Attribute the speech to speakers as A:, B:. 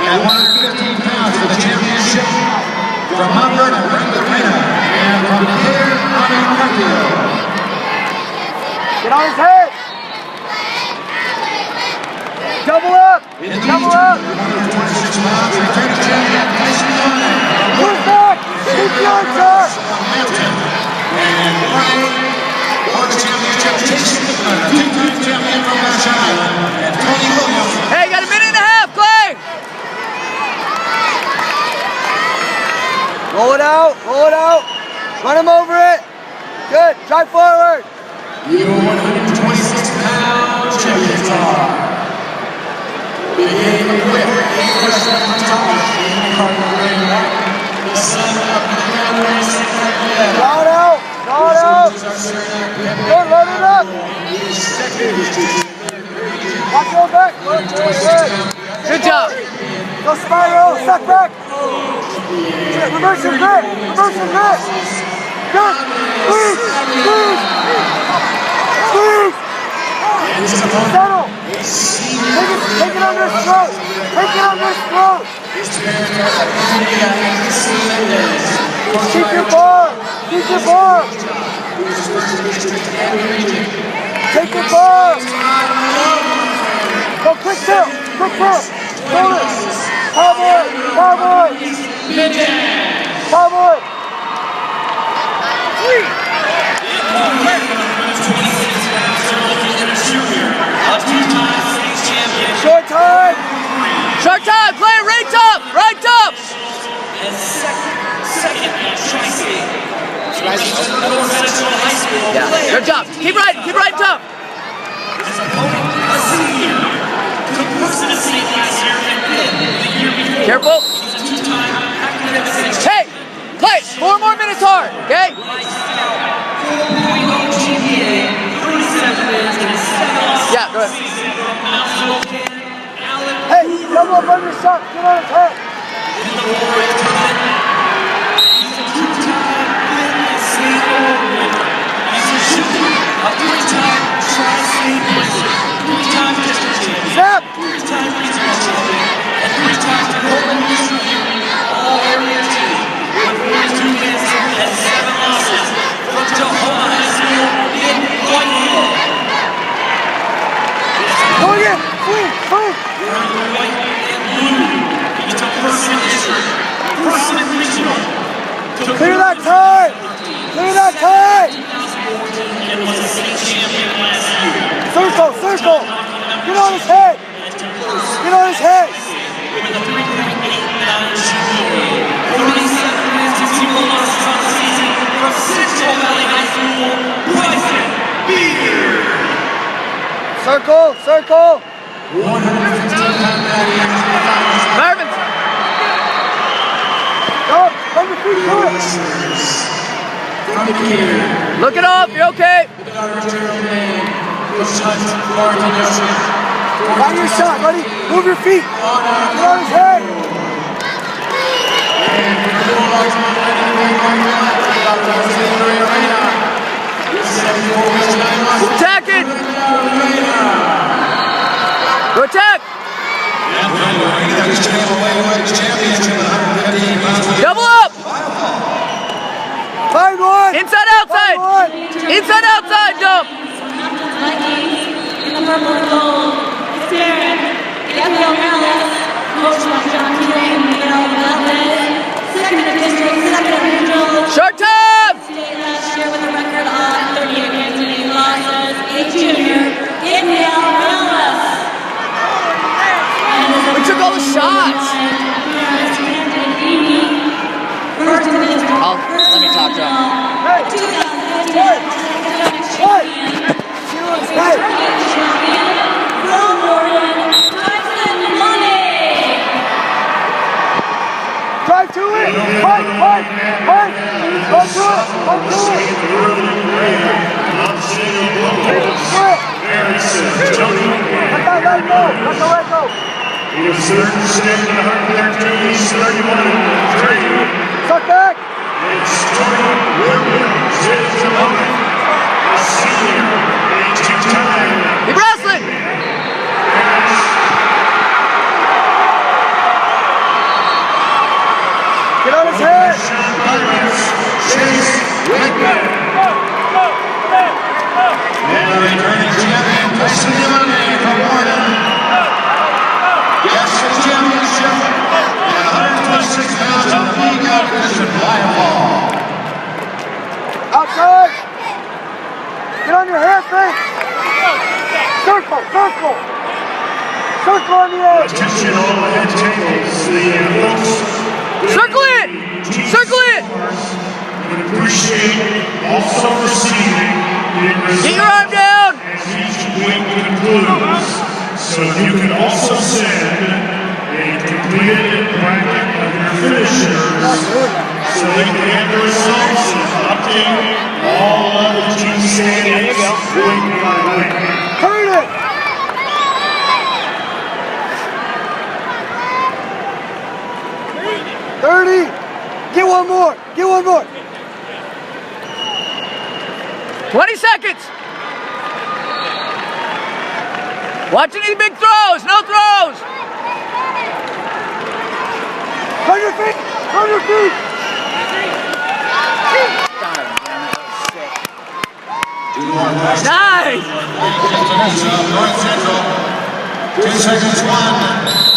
A: at 115 pounds for the championship from Hoover and from here on
B: Get on his head! Double up! Double up! Push back! Keep your turn!
C: Hey, you got a minute and a half, Clay!
B: Roll it out, roll it out. Run him over it. Good, drive forward.
A: Your 126-pound champions are beginning with the son of
B: Draw it out, draw it out. Good, load it up. Watch your back. Good, good, good.
C: Good job.
B: Go spiral, suck back. Reverse your grip, reverse your grip. Good. Squeeze, squeeze. Squeeze. Settle. Take it under his throat. Take it under his throat. Keep your bar. Keep your bar. Take your bar. Go quick tilt. Quick tilt. Hold it. Cowboy. Cowboy. Cowboy. Short time.
C: Short time, Clay, right up, right up. Yeah, good job. Keep right up. Careful. Hey, Clay, 4 more minutes hard, okay? Yeah, go ahead.
B: Hey, double up on your shot. Get on his head. Snap. Go again. Swing, swing. Clear that time. Clear that time. Circle, circle. Get on his head. Get on his head. Circle, circle.
C: Marvin.
B: Go, come to feet to it.
C: Look it up, you're okay.
B: Find your shot, buddy. Move your feet. Get on his head.
C: Attack it. Go attack. Double up.
B: Find one.
C: Inside, outside. Inside, outside, jump.
D: In the purple and gold, Sarah, Gabrielle Morales, coach by John Keeling, Miguel Valdez, second of district, second of regional.
C: Short time.
D: State last year with a record of 38 wins and 8 losses, a junior, Gabrielle Morales.
C: We took all the shots. Let me talk to him.
B: Hey. Drive to it! Fight! Fight! Fight! Go to it! Go to it! Let that leg go! Let the leg go!
E: He is certain step in the heart of their teams, 31-3.
B: Suck back!
E: It's Tony Williams, his opponent, a senior, a two-time.
C: Keep wrestling!
E: Chase Whitman.
A: And the returning champion, Tyson Yamane from Warden. Yes, the championship at 126 pounds in the league competition, flying ball.
B: Outside. Get on your hands, face. Circle, circle. Circle on the edge.
E: Attention all the head tables. The folks.
C: Circle it! Circle it!
E: Would appreciate also receiving the
C: Get your arm down!
E: as each week concludes. So you can also send a completed bracket of your finishers so they can get the results and update all of the team standings week by week.
B: Turn it. Get one more. Get one more.
C: 20 seconds! Watch any big throws, no throws!
B: Turn your feet. Turn your feet.
C: Nice!
A: North Central, 2 seconds, 1.